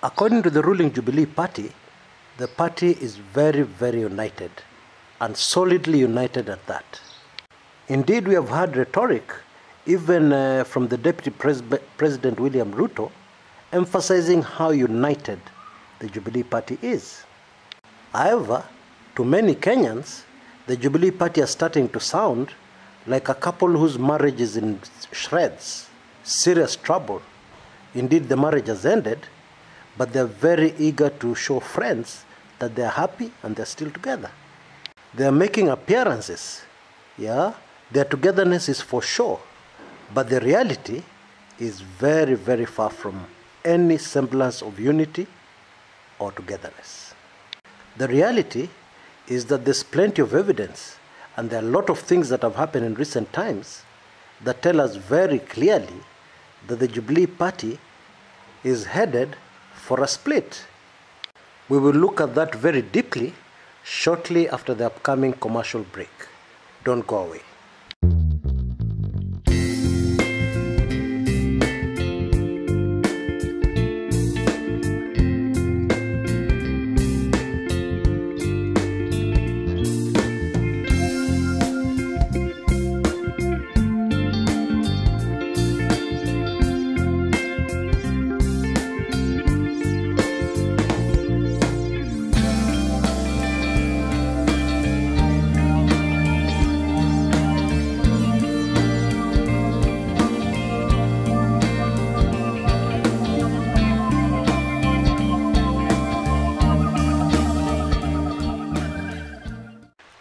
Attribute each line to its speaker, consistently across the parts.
Speaker 1: According to the ruling Jubilee Party, the party is very, very united, and solidly united at that. Indeed, we have heard rhetoric even from the Deputy President William Ruto emphasizing how united the Jubilee Party is. However, to many Kenyans, the Jubilee Party is starting to sound like a couple whose marriage is in shreds, serious trouble. Indeed, the marriage has ended, but they're very eager to show friends that they're happy and they're still together. They're making appearances, yeah? Their togetherness is for sure, but the reality is very, very far from any semblance of unity or togetherness. The reality is that there's plenty of evidence, and there are a lot of things that have happened in recent times that tell us very clearly that the Jubilee Party is headed for a split. We will look at that very deeply shortly after the upcoming commercial break. Don't go away.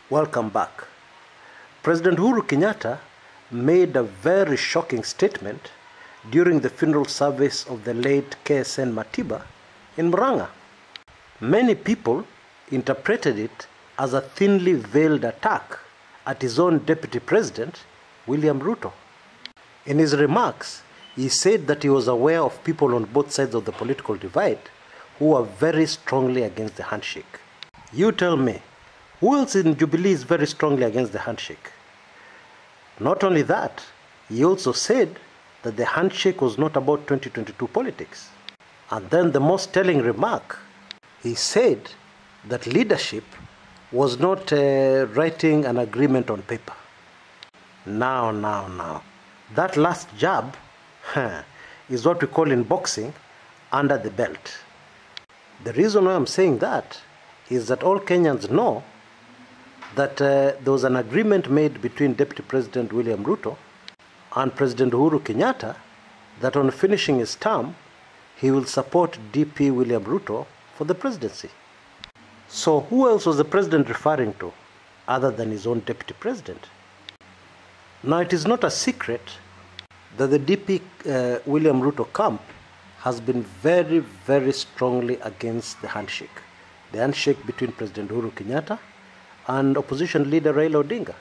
Speaker 1: Welcome back. President Uhuru Kenyatta made a very shocking statement during the funeral service of the late Kshs Matiba in Murang'a. Many people interpreted it as a thinly veiled attack at his own Deputy President, William Ruto. In his remarks, he said that he was aware of people on both sides of the political divide who were very strongly against the handshake. You tell me, who else in Jubilee is very strongly against the handshake? Not only that, he also said that the handshake was not about 2022 politics. And then the most telling remark, he said that leadership was not writing an agreement on paper. Now. That last jab is what we call in boxing under the belt. The reason why I'm saying that is that all Kenyans know that there was an agreement made between Deputy President William Ruto and President Uhuru Kenyatta that on finishing his term, he will support DP William Ruto for the presidency. So who else was the president referring to other than his own Deputy President? Now, it is not a secret that the DP William Ruto camp has been very, very strongly against the handshake between President Uhuru Kenyatta and opposition leader Raila Odinga.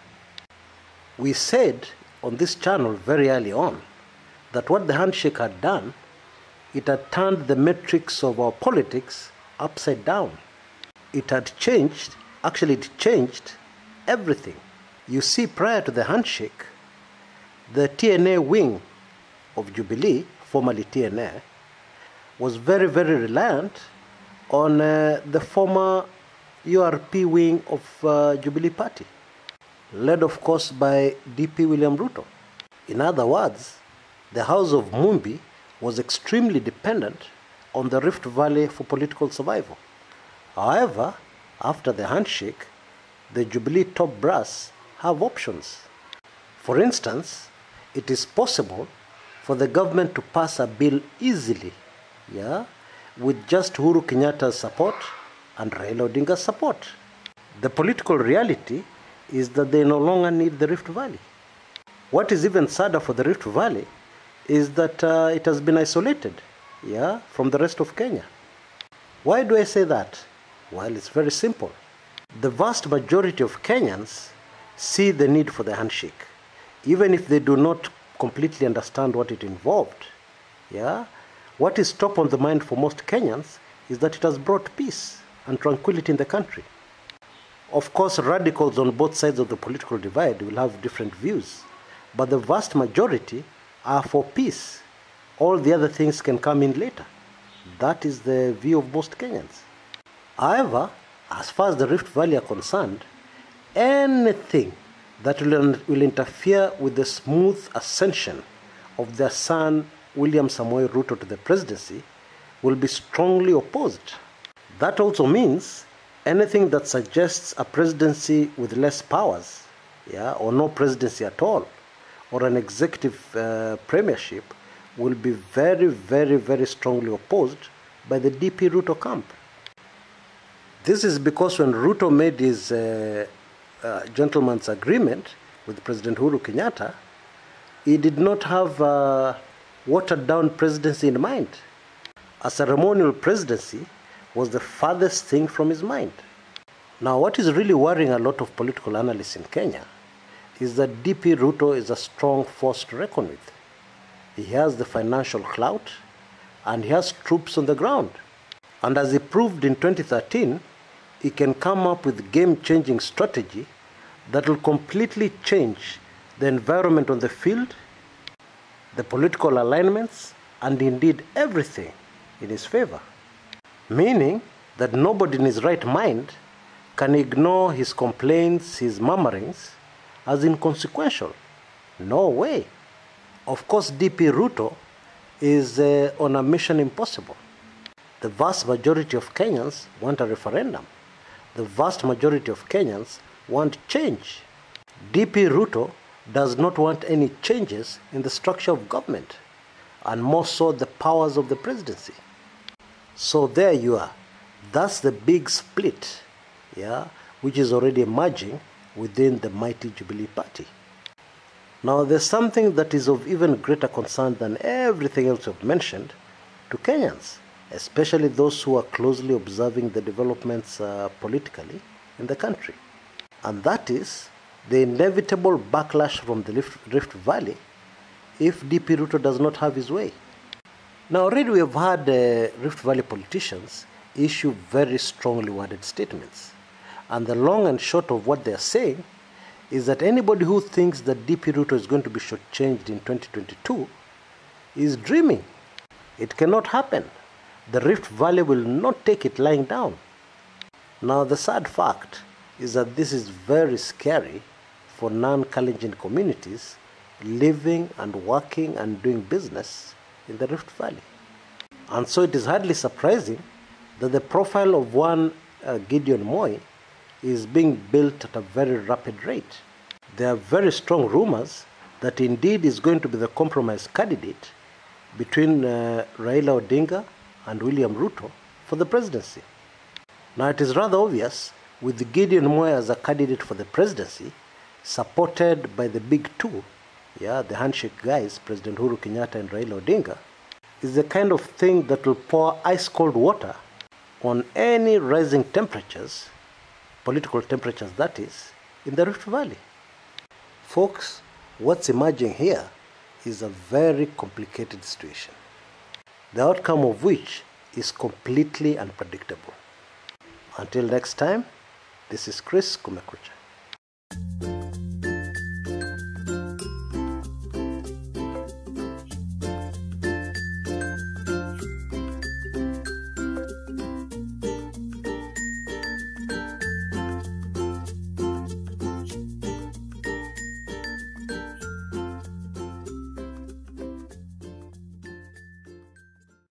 Speaker 1: We said on this channel very early on that what the handshake had done, it had turned the metrics of our politics upside down. It had changed, actually it changed everything. You see, prior to the handshake, the TNA wing of Jubilee, formerly TNA, was very, very reliant on the former URP wing of Jubilee Party, led of course by DP William Ruto. In other words, the House of Mumbi was extremely dependent on the Rift Valley for political survival. However, after the handshake, the Jubilee top brass have options. For instance, it is possible for the government to pass a bill easily, with just Uhuru Kenyatta's support and Raila Odinga's support. The political reality is that they no longer need the Rift Valley. What is even sadder for the Rift Valley is that it has been isolated, from the rest of Kenya. Why do I say that? Well, it's very simple. The vast majority of Kenyans see the need for the handshake, even if they do not completely understand what it involved. What is top on the mind for most Kenyans is that it has brought peace and tranquility in the country. Of course, radicals on both sides of the political divide will have different views, but the vast majority are for peace. All the other things can come in later. That is the view of most Kenyans. However, as far as the Rift Valley are concerned, anything that will interfere with the smooth ascension of their son William Samoei Ruto to the presidency will be strongly opposed. That also means anything that suggests a presidency with less powers, or no presidency at all, or an executive premiership will be very, very, very strongly opposed by the DP Ruto camp. This is because when Ruto made his gentleman's agreement with President Uhuru Kenyatta, he did not have a watered-down presidency in mind. A ceremonial presidency was the farthest thing from his mind. Now, what is really worrying a lot of political analysts in Kenya is that DP Ruto is a strong force to reckon with. He has the financial clout and he has troops on the ground. And as he proved in 2013, he can come up with game-changing strategy that will completely change the environment on the field, the political alignments, and indeed everything in his favor. Meaning that nobody in his right mind can ignore his complaints, his murmurings, as inconsequential. No way. Of course, DP Ruto is on a mission impossible. The vast majority of Kenyans want a referendum. The vast majority of Kenyans want change. DP Ruto does not want any changes in the structure of government, and more so the powers of the presidency. So there you are. That's the big split, which is already emerging within the mighty Jubilee Party. Now, there's something that is of even greater concern than everything else I've mentioned to Kenyans, especially those who are closely observing the developments politically in the country. And that is the inevitable backlash from the Rift Valley if DP Ruto does not have his way. Now, already we have had Rift Valley politicians issue very strongly worded statements. And the long and short of what they are saying is that anybody who thinks that DP Ruto is going to be shortchanged in 2022 is dreaming. It cannot happen. The Rift Valley will not take it lying down. Now, the sad fact is that this is very scary for non-Kalenjin communities living and working and doing business in the Rift Valley. And so it is hardly surprising that the profile of one Gideon Moi is being built at a very rapid rate. There are very strong rumors that indeed is going to be the compromise candidate between Raila Odinga and William Ruto for the presidency. Now, it is rather obvious with Gideon Moi as a candidate for the presidency, supported by the big two, the handshake guys, President Uhuru Kenyatta and Raila Odinga, is the kind of thing that will pour ice-cold water on any rising temperatures, political temperatures that is, in the Rift Valley. Folks, what's emerging here is a very complicated situation, the outcome of which is completely unpredictable. Until next time, this is Kumekucha.